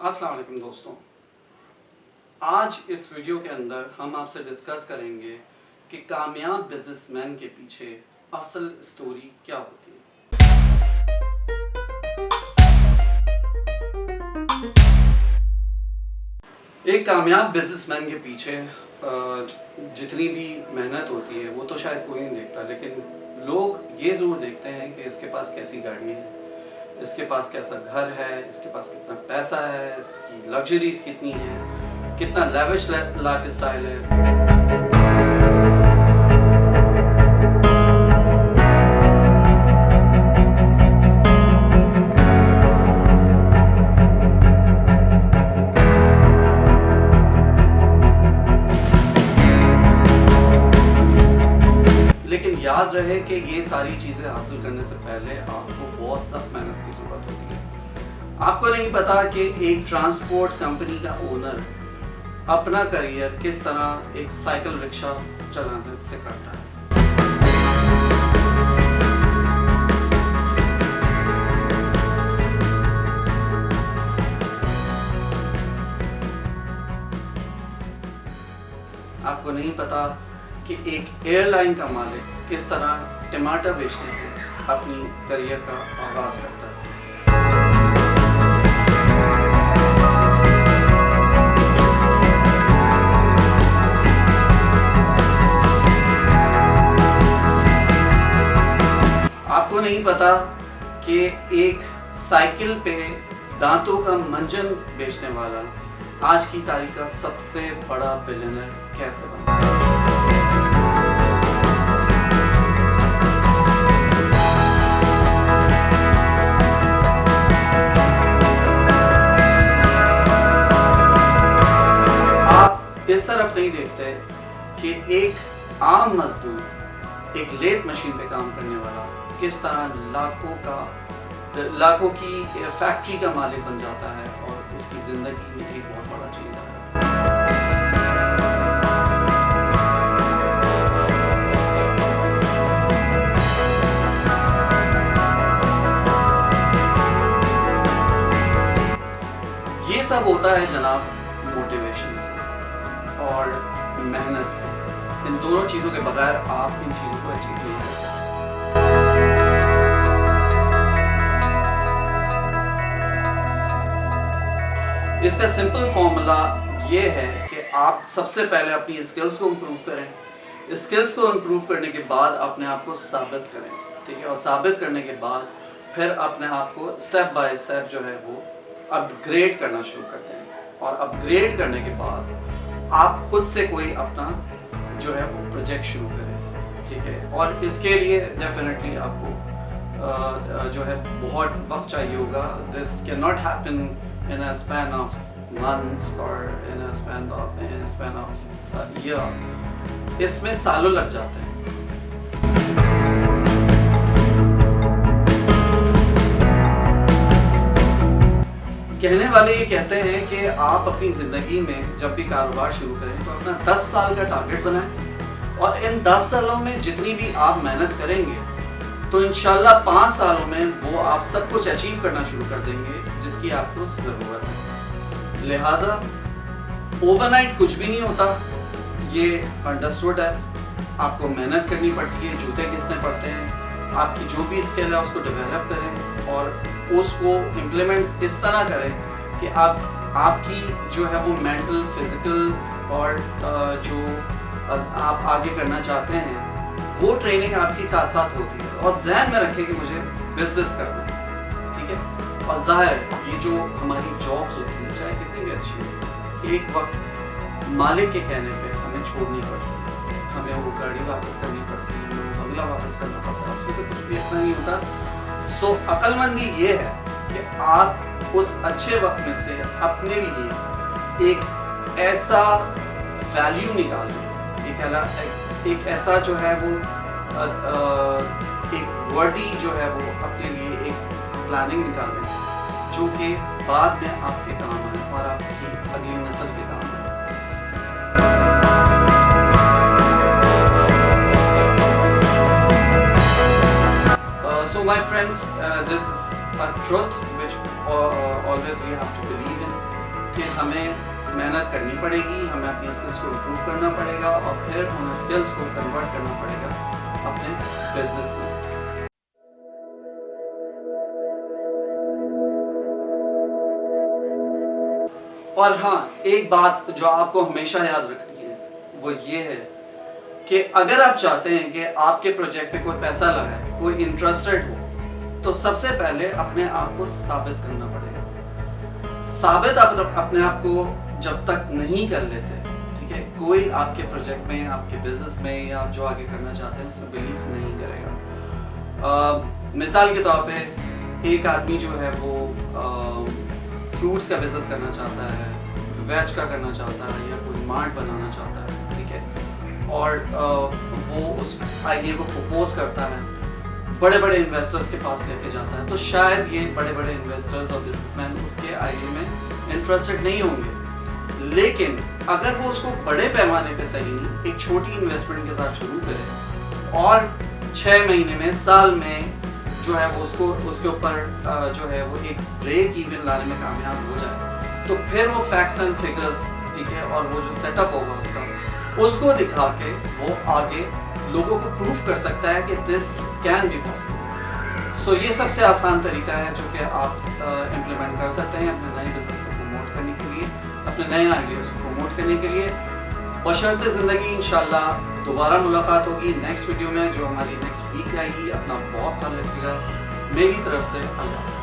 अस्सलाम वालेकुम दोस्तों, आज इस वीडियो के अंदर हम आपसे डिस्कस करेंगे कि कामयाब बिजनेसमैन के पीछे असल स्टोरी क्या होती है। एक कामयाब बिजनेसमैन के पीछे जितनी भी मेहनत होती है वो तो शायद कोई नहीं देखता, लेकिन लोग ये ज़रूर देखते हैं कि इसके पास कैसी गाड़ी है, इसके पास कैसा घर है, इसके पास कितना पैसा है, इसकी लग्जरीज कितनी है, कितना लेविश लाइफ स्टाइल है। लेकिन याद रहे कि ये सारी चीज़ें हासिल करने से पहले आपको बहुत सख्त मेहनत की ज़रूरत होती है। आपको नहीं पता कि एक ट्रांसपोर्ट कंपनी का ओनर अपना करियर किस तरह एक साइकिल रिक्शा चलाने से करता है। आपको नहीं पता कि एक एयरलाइन का मालिक किस तरह टमाटर बेचने से अपनी करियर का आगाज करता है। आपको नहीं पता कि एक साइकिल पे दांतों का मंजन बेचने वाला आज की तारीख का सबसे बड़ा बिलियनर कैसे बना। आप इस तरफ नहीं देखते कि एक आम मजदूर एक लेथ मशीन पे काम करने वाला किस तरह लाखों की फैक्ट्री का मालिक बन जाता है और उसकी जिंदगी में एक बहुत बड़ा चेंज आता है। ये सब होता है जनाब मोटिवेशन से और मेहनत से। इन दोनों चीज़ों के बगैर आप इन चीज़ों को अचीव नहीं कर सकते। इसका सिंपल फॉर्मूला ये है कि आप सबसे पहले अपनी स्किल्स को इम्प्रूव करें। स्किल्स को इम्प्रूव करने के बाद अपने आप को साबित करें, ठीक है, और साबित करने के बाद फिर अपने आप को स्टेप बाय स्टेप जो है वो अपग्रेड करना शुरू करते हैं। और अपग्रेड करने के बाद आप खुद से कोई अपना जो है वो प्रोजेक्ट शुरू करें, ठीक है। और इसके लिए डेफिनेटली आपको जो है बहुत वक्त चाहिए होगा। This can not happen in a span of months or in a span of a year. इसमें सालों लग जाते हैं। कहने वाले ये कहते हैं कि आप अपनी ज़िंदगी में जब भी कारोबार शुरू करें तो अपना 10 साल का टारगेट बनाएं और इन 10 सालों में जितनी भी आप मेहनत करेंगे तो इंशाल्लाह 5 सालों में वो आप सब कुछ अचीव करना शुरू कर देंगे जिसकी आपको ज़रूरत है। लिहाजा ओवरनाइट कुछ भी नहीं होता, ये अंडरस्टूड है। आपको मेहनत करनी पड़ती है, जूते घिसने पड़ते हैं। आपकी जो भी स्किल है उसको डेवलप करें और उसको इम्प्लीमेंट इस तरह करें कि आपकी जो है वो मेंटल, फिजिकल और जो आप आगे करना चाहते हैं वो ट्रेनिंग आपकी साथ साथ होती है। और ज़हन में रखें कि मुझे बिजनेस करना है, ठीक है। और ज़ाहिर ये जो हमारी जॉब्स होती हैं चाहे कितनी भी अच्छी हो, एक वक्त मालिक के कहने पे हमें छोड़नी पड़ती है, हमें वो गाड़ी वापस करनी पड़ती है, हमें वो बंगला वापस करना पड़ता है, उसमें से कुछ भी इतना नहीं होता। सो अक्लमंदी ये है कि आप उस अच्छे वक्त में से अपने लिए एक ऐसा वैल्यू निकालें, एक ऐसा जो है वो एक वर्दी जो है वो अपने लिए एक प्लानिंग निकालें जो कि बाद में आपके काम आए और आपकी अगली नस्ल के काम आए। So my friends, this is a truth which always we have to believe in. कि हमें मेहनत करनी पड़ेगी, हमें अपनी स्किल्स को इम्प्रूव करना पड़ेगा और फिर उन स्किल्स को कन्वर्ट करना पड़ेगा अपने बिजनेस में। और हाँ, एक बात जो आपको हमेशा याद रखनी है वो ये है कि अगर आप चाहते हैं कि आपके प्रोजेक्ट पे कोई पैसा लगाए, कोई इंटरेस्टेड हो, तो सबसे पहले अपने आप को साबित करना पड़ेगा। साबित आप अपने आप को जब तक नहीं कर लेते, ठीक है, कोई आपके प्रोजेक्ट में, आपके बिजनेस में या आप जो आगे करना चाहते हैं उसमें बिलीव नहीं करेगा। मिसाल के तौर पे एक आदमी जो है वो फ्रूट्स का बिजनेस करना चाहता है, वेज का करना चाहता है या कोई मार्ट बनाना चाहता है, ठीक है, और वो उस आइडिया को प्रपोज करता है, बड़े बड़े इन्वेस्टर्स के पास लेके जाता है, तो शायद ये बड़े बड़े इन्वेस्टर्स और बिजनेसमैन उसके आइडिया में इंटरेस्टेड नहीं होंगे। लेकिन अगर वो उसको बड़े पैमाने पे सही नहीं, एक छोटी इन्वेस्टमेंट के साथ शुरू करे और 6 महीने में, साल में जो है वो उसके ऊपर जो है वो एक ब्रेक इवन लाने में कामयाब हो जाए, तो फिर वो फैक्ट्स एंड फिगर्स, ठीक है, और वो जो सेटअप होगा उसको दिखा के वो आगे लोगों को प्रूफ कर सकता है कि दिस कैन बी पॉसिबल। सो ये सबसे आसान तरीका है जो कि आप इम्प्लीमेंट कर सकते हैं अपने नए बिजनेस को प्रमोट करने के लिए, अपने नए आइडियाज़ को प्रमोट करने के लिए। बशर्ते ज़िंदगी इंशाल्लाह दोबारा मुलाकात होगी नेक्स्ट वीडियो में, जो हमारी नेक्स्ट वीक आएगी। अपना बहुत ख्याल रखिएगा। मेरी तरफ से अल्लाह।